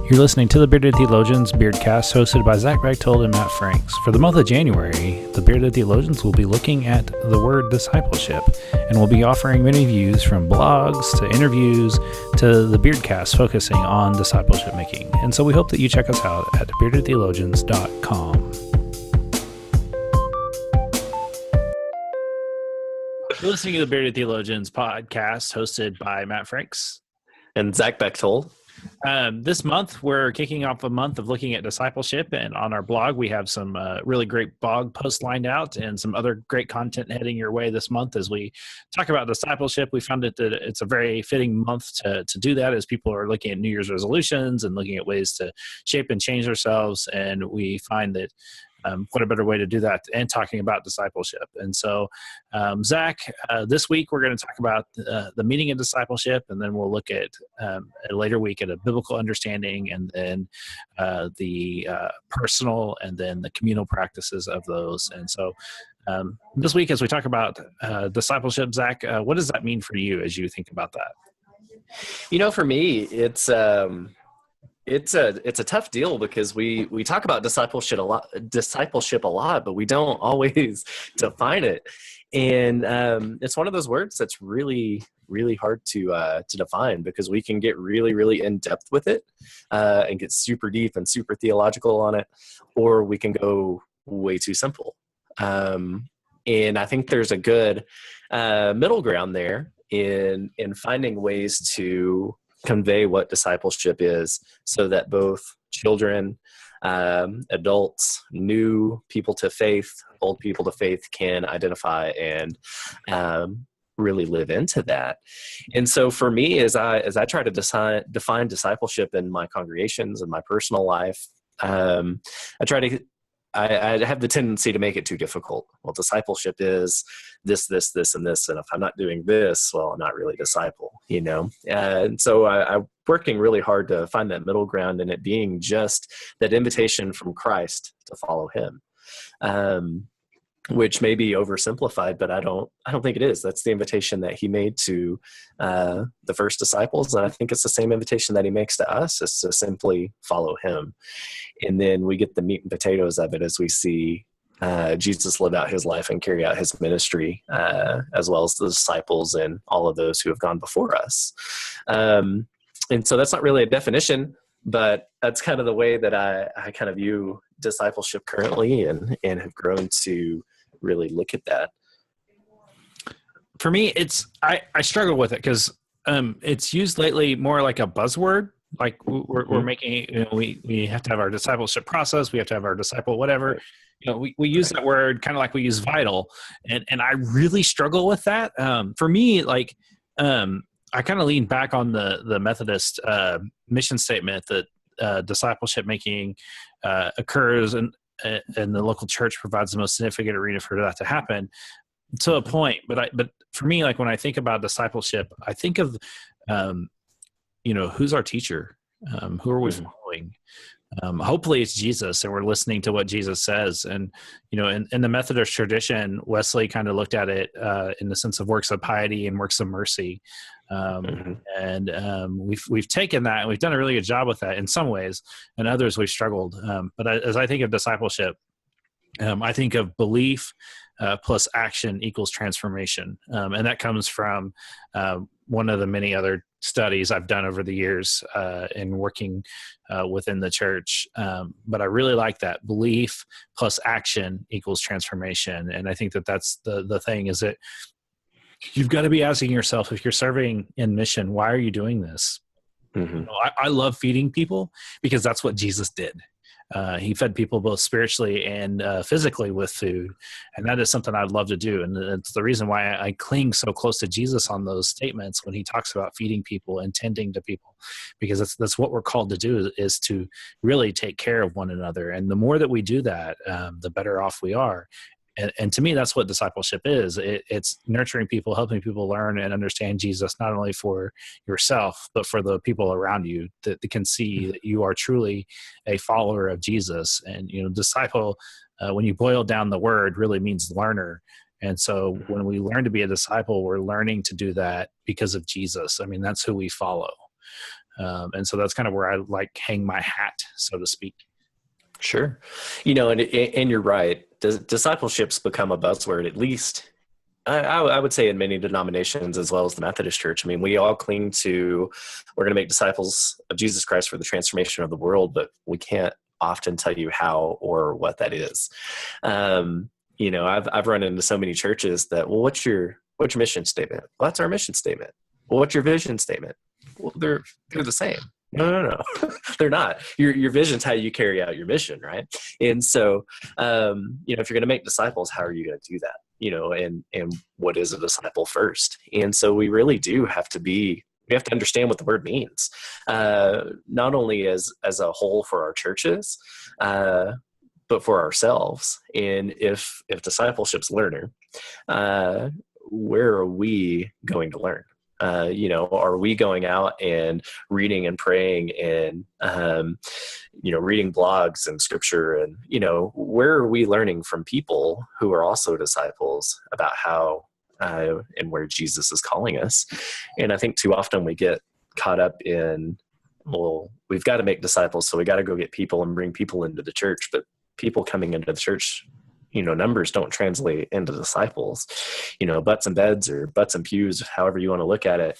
You're listening to the Bearded Theologians Beardcast, hosted by Zach Bechtold and Matt Franks. For the month of January, the Bearded Theologians will be looking at the word discipleship, and we'll be offering many views from blogs to interviews to the Beardcast focusing on discipleship making. And so we hope that you check us out at beardedtheologians.com. You're listening to the Bearded Theologians podcast, hosted by Matt Franks and Zach Bechtold. This month, we're kicking off a month of looking at discipleship, and on our blog, we have some really great blog posts lined out and some other great content heading your way this month as we talk about discipleship. We found that it's a very fitting month to do that as people are looking at New Year's resolutions and looking at ways to shape and change themselves, and we find that what a better way to do that and talking about discipleship. And so, Zach, this week we're going to talk about the meaning of discipleship, and then we'll look at a later week at a biblical understanding, and then the personal and then the communal practices of those. And so this week, as we talk about discipleship, Zach, what does that mean for you as you think about that? You know, for me, it's a tough deal because we talk about discipleship a lot, but we don't always define it. And it's one of those words that's really, really hard to define, because we can get really, really in depth with it and get super deep and super theological on it, or we can go way too simple. And I think there's a good middle ground there in finding ways to convey what discipleship is, so that both children, adults, new people to faith, old people to faith can identify and really live into that. And so for me, as I try to define discipleship in my congregations and my personal life, I have the tendency to make it too difficult. Well, discipleship is this, and this, and if I'm not doing this, well, I'm not really a disciple, you know? And so I'm working really hard to find that middle ground, and it being just that invitation from Christ to follow him, which may be oversimplified, but I don't think it is. That's the invitation that he made to the first disciples, and I think it's the same invitation that he makes to us, is to simply follow him. And then we get the meat and potatoes of it as we see Jesus live out his life and carry out his ministry, as well as the disciples and all of those who have gone before us. And so that's not really a definition, but that's kind of the way that I kind of view discipleship currently, and have grown to really look at that. For me, I struggle with it because it's used lately more like a buzzword. Like we're making, you know, we have to have our discipleship process. We have to have our disciple, whatever. You know, we use that word kind of like we use vital, and I really struggle with that. For me, like I kind of lean back on the Methodist mission statement that discipleship making occurs and the local church provides the most significant arena for that to happen to a point. But for me, like when I think about discipleship, I think of who's our teacher? Who are we following? Hopefully it's Jesus, and we're listening to what Jesus says. And, you know, in the Methodist tradition, Wesley kind of looked at it in the sense of works of piety and works of mercy. And we've taken that, and we've done a really good job with that in some ways, and others we've struggled. But as I think of discipleship, I think of belief plus action equals transformation. And that comes from one of the many other studies I've done over the years in working within the church. But I really like that belief plus action equals transformation. And I think that that's the thing, is that you've got to be asking yourself, if you're serving in mission, why are you doing this? Mm-hmm. You know, I love feeding people because that's what Jesus did. He fed people both spiritually and physically with food. And that is something I'd love to do. And it's the reason why I cling so close to Jesus on those statements when he talks about feeding people and tending to people, because that's what we're called to do, is to really take care of one another. And the more that we do that, the better off we are. And to me, that's what discipleship is. It's nurturing people, helping people learn and understand Jesus, not only for yourself, but for the people around you that can see that you are truly a follower of Jesus. And, you know, disciple, when you boil down the word, really means learner. And so when we learn to be a disciple, we're learning to do that because of Jesus. I mean, that's who we follow. And so that's kind of where I like hang my hat, so to speak. Sure. And you're right. Discipleship's become a buzzword, at least I would say in many denominations, as well as the Methodist Church. I mean, we all cling to, we're going to make disciples of Jesus Christ for the transformation of the world, but we can't often tell you how or what that is. I've run into so many churches that, well, what's your mission statement? Well, that's our mission statement. Well, what's your vision statement? Well, they're the same. No. They're not. Your vision's how you carry out your mission, right? And so, if you're going to make disciples, how are you going to do that? And what is a disciple first? And so we really do have to understand what the word means, not only as a whole for our churches, but for ourselves. And if discipleship's learner, where are we going to learn? Are we going out and reading and praying and, reading blogs and scripture and, where are we learning from people who are also disciples about how and where Jesus is calling us? And I think too often we get caught up in, well, we've got to make disciples, so we got to go get people and bring people into the church, but people coming into the church, numbers don't translate into disciples. Butts and beds or butts and pews, however you want to look at it,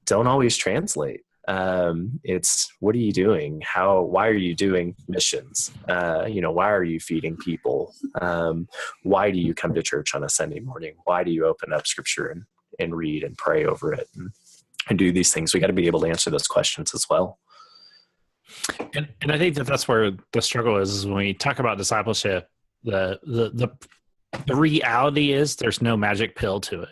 don't always translate. It's, what are you doing? Why are you doing missions? Why are you feeding people? Why do you come to church on a Sunday morning? Why do you open up scripture and read and pray over it and do these things? We got to be able to answer those questions as well. And I think that's where the struggle is when we talk about discipleship. The reality is there's no magic pill to it.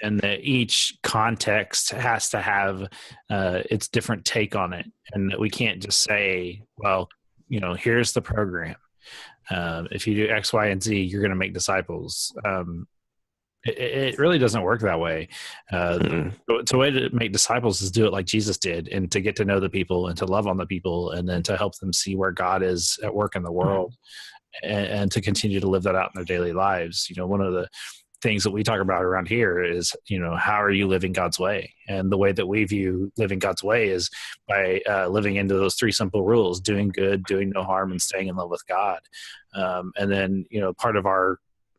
And that each context has to have its different take on it. And that we can't just say, well, here's the program. If you do X, Y, and Z, you're going to make disciples. It really doesn't work that way. The way to make disciples is do it like Jesus did, and to get to know the people and to love on the people, and then to help them see where God is at work in the world, and to continue to live that out in their daily lives. One of the things that we talk about around here is, how are you living God's way? And the way that we view living God's way is by living into those 3 simple rules: doing good, doing no harm, and staying in love with God. And then, part of our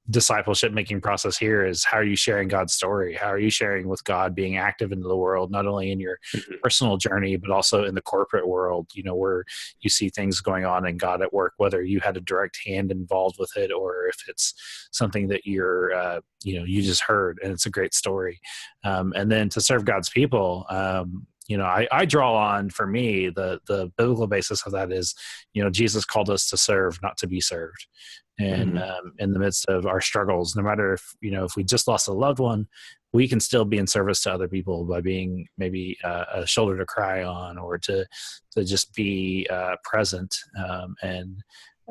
discipleship making process here is, how are you sharing God's story? How are you sharing with God being active into the world, not only in your personal journey, but also in the corporate world, where you see things going on and God at work, whether you had a direct hand involved with it, or if it's something that you're, you just heard and it's a great story. And then to serve God's people, I draw on, for me, the biblical basis of that is, Jesus called us to serve, not to be served. And in the midst of our struggles, no matter if we just lost a loved one, we can still be in service to other people by being maybe a shoulder to cry on, or to just be present. And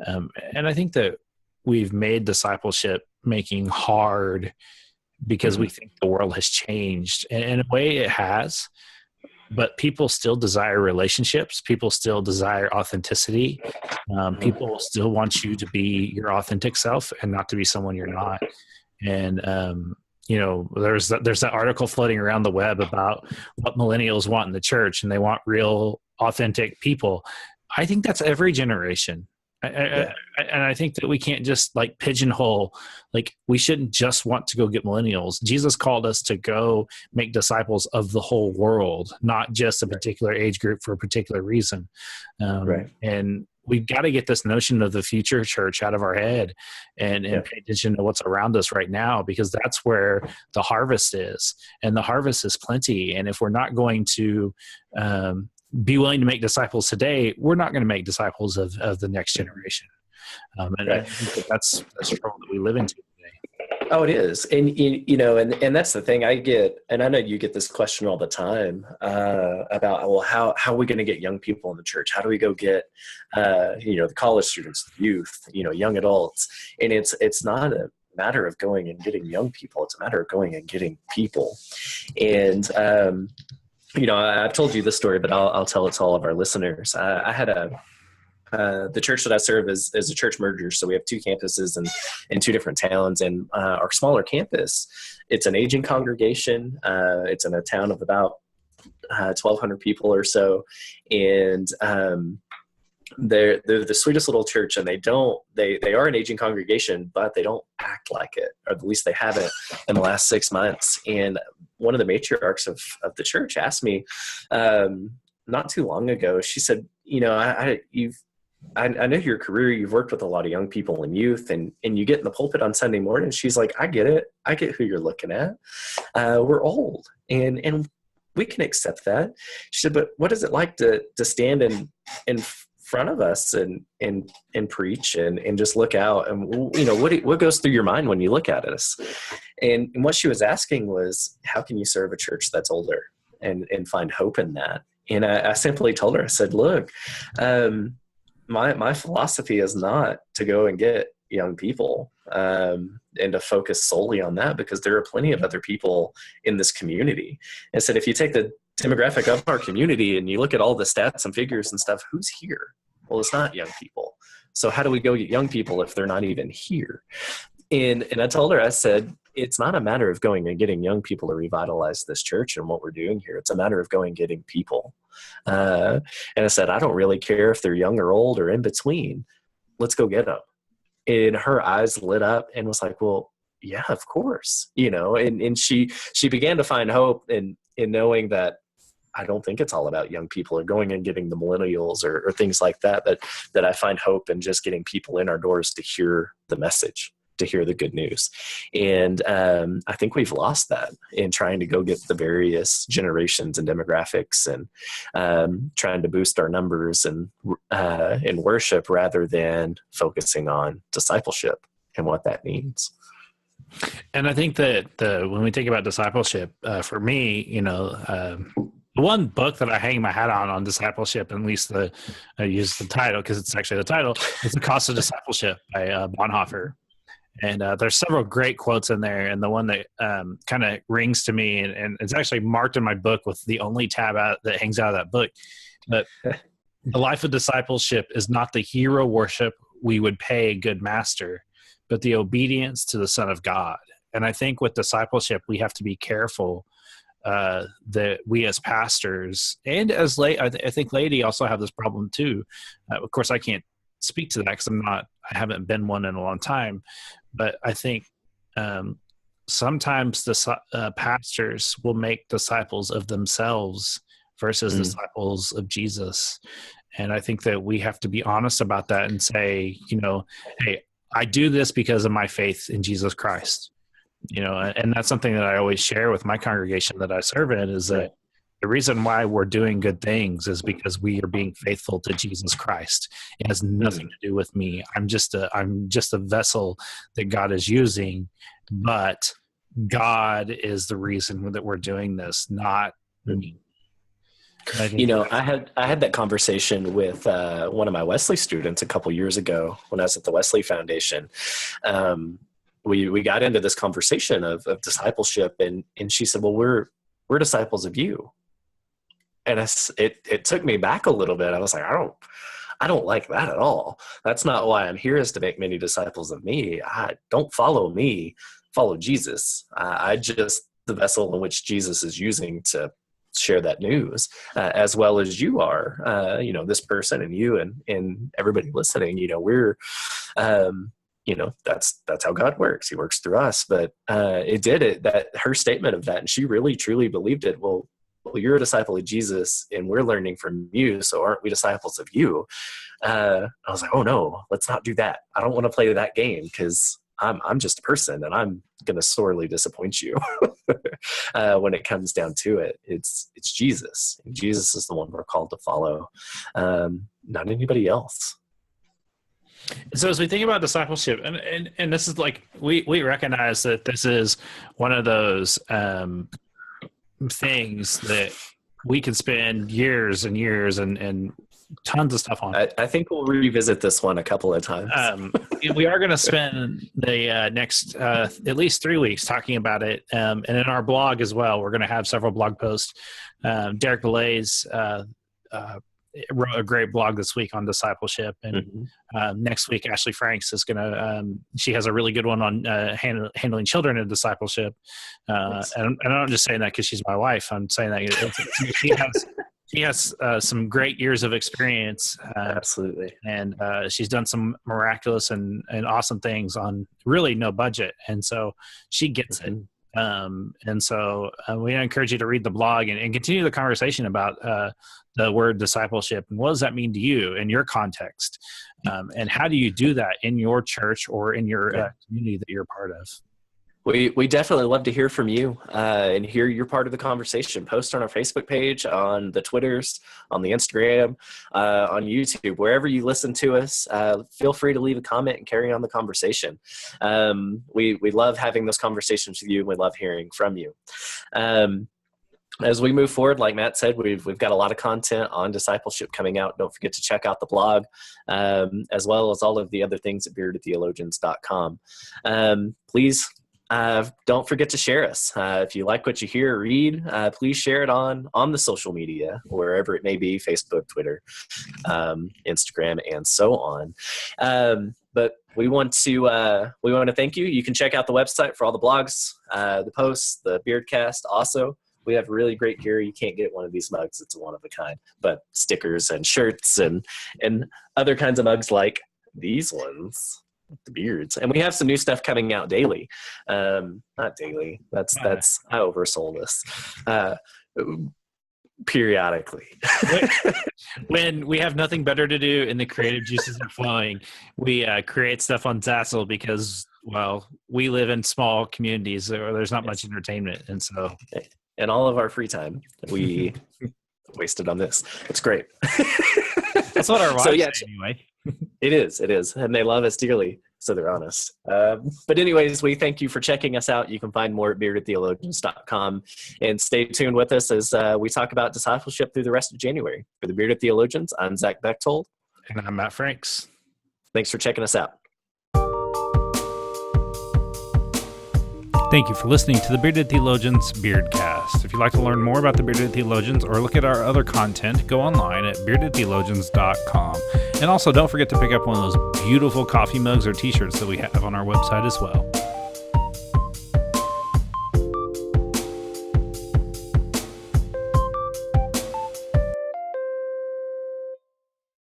I think that we've made discipleship making hard because we think the world has changed. And in a way it has. But people still desire relationships. People still desire authenticity. People still want you to be your authentic self and not to be someone you're not. And, there's that article floating around the web about what millennials want in the church, and they want real, authentic people. I think that's every generation. And I think that we can't just pigeonhole, we shouldn't just want to go get millennials. Jesus called us to go make disciples of the whole world, not just a particular age group for a particular reason. And we've got to get this notion of the future church out of our head and pay attention to what's around us right now, because that's where the harvest is, and the harvest is plenty. And if we're not going to, be willing to make disciples today, we're not going to make disciples of the next generation. And I think that's the struggle that we live into today. Oh, it is. And, and that's the thing I get, and I know you get this question all the time about, well, how are we going to get young people in the church? How do we go get, the college students, the youth, young adults? And it's not a matter of going and getting young people. It's a matter of going and getting people. And, I've told you this story, but I'll tell it to all of our listeners. I had the church that I serve is a church merger. So we have 2 campuses in 2 different towns, and our smaller campus, it's an aging congregation. It's in a town of about 1,200 people or so. And they're the sweetest little church, and they are an aging congregation, but they don't act like it, or at least they haven't in the last 6 months. And one of the matriarchs of the church asked me not too long ago, she said, I know your career, you've worked with a lot of young people and youth, and you get in the pulpit on Sunday morning. She's like, I get it. I get who you're looking at. We're old, and we can accept that. She said, but what is it like to stand in front of us and preach and just look out, and what goes through your mind when you look at us? And what she was asking was, how can you serve a church that's older and find hope in that? And I simply told her, I said, look, my philosophy is not to go and get young people and to focus solely on that, because there are plenty of other people in this community. And I said, if you take the demographic of our community and you look at all the stats and figures and stuff, who's here? Well, it's not young people. So how do we go get young people if they're not even here? And I told her, I said, it's not a matter of going and getting young people to revitalize this church and what we're doing here. It's a matter of going and getting people. And I said, I don't really care if they're young or old or in between. Let's go get them. And her eyes lit up and was like, well, yeah, of course. And she began to find hope in knowing that I don't think it's all about young people or going and getting the millennials or things like that I find hope in just getting people in our doors to hear the message, to hear the good news. And I think we've lost that in trying to go get the various generations and demographics and trying to boost our numbers and in worship rather than focusing on discipleship and what that means. And I think that when we think about discipleship, for me, the one book that I hang my hat on discipleship, at least I use the title because it's actually the title, is The Cost of Discipleship by Bonhoeffer. And there's several great quotes in there. And the one that kind of rings to me, and it's actually marked in my book with the only tab that hangs out of that book. But the life of discipleship is not the hero worship we would pay a good master, but the obedience to the Son of God. And I think with discipleship, we have to be careful that we as pastors and as I think laity also have this problem too. Of course, I can't speak to that because I haven't been one in a long time, but I think sometimes the pastors will make disciples of themselves versus disciples of Jesus. And I think that we have to be honest about that and say, hey, I do this because of my faith in Jesus Christ. And that's something that I always share with my congregation that I serve in, is that the reason why we're doing good things is because we are being faithful to Jesus Christ. It has nothing to do with me. I'm just a vessel that God is using, but God is the reason that we're doing this, not me. I had that conversation with one of my Wesley students a couple years ago when I was at the Wesley Foundation. We got into this conversation of discipleship, and she said, well, we're disciples of you. And it took me back a little bit. I was like, I don't like that at all. That's not why I'm here, is to make many disciples of me. Don't follow me, follow Jesus. I just the vessel in which Jesus is using to share that news, as well as you are, this person and you and everybody listening, we're, that's how God works. He works through us. But that her statement of that, and she really truly believed it. Well, you're a disciple of Jesus and we're learning from you. So aren't we disciples of you? I was like, oh no, let's not do that. I don't want to play that game because I'm just a person and I'm going to sorely disappoint you. When it comes down to it, it's Jesus. And Jesus is the one we're called to follow, not anybody else. So as we think about discipleship, and this is like, we recognize that this is one of those things that we could spend years and years and tons of stuff on. I think we'll revisit this one a couple of times. We are going to spend the next at least 3 weeks talking about it. And in our blog as well, we're going to have several blog posts. Derek Belay's wrote a great blog this week on discipleship. And next week, Ashley Franks is going to, she has a really good one on handling children in discipleship. Nice. And I'm not just saying that because she's my wife. I'm saying that she has some great years of experience. Absolutely. And she's done some miraculous and awesome things on really no budget. And so she gets it. And so we encourage you to read the blog and continue the conversation about the word discipleship and what does that mean to you in your context, and how do you do that in your church or in your community that you're part of. We definitely love to hear from you and hear your part of the conversation. Post on our Facebook page, on the Twitters, on the Instagram, on YouTube, wherever you listen to us. Feel free to leave a comment and carry on the conversation. We love having those conversations with you, and we love hearing from you. As we move forward, like Matt said, we've got a lot of content on discipleship coming out. Don't forget to check out the blog, as well as all of the other things at beardedtheologians.com. Please don't forget to share us. If you like what you hear or read, please share it on the social media, wherever it may be, Facebook, Twitter, Instagram, and so on. But we want to thank you. You can check out the website for all the blogs, the posts, the Beardcast. Also, we have really great gear. You can't get one of these mugs. It's one of a kind. But stickers and shirts and other kinds of mugs like these ones. The beards, and we have some new stuff coming out daily. Not daily, that's I oversold this. Periodically. When we have nothing better to do and the creative juices are flowing, we create stuff on Zazzle because, well, we live in small communities where there's not much entertainment, and so and all of our free time we wasted on this. It's great. That's what our wives say anyway. It is, and they love us dearly, so they're honest. But anyways, we thank you for checking us out. You can find more at beardedtheologians.com, and stay tuned with us as we talk about discipleship through the rest of January. For the Bearded Theologians, I'm Zach Bechtold. And I'm Matt Franks. Thanks for checking us out. Thank you for listening to the Bearded Theologians Beardcast. If you'd like to learn more about the Bearded Theologians or look at our other content, go online at beardedtheologians.com. And also, don't forget to pick up one of those beautiful coffee mugs or t-shirts that we have on our website as well.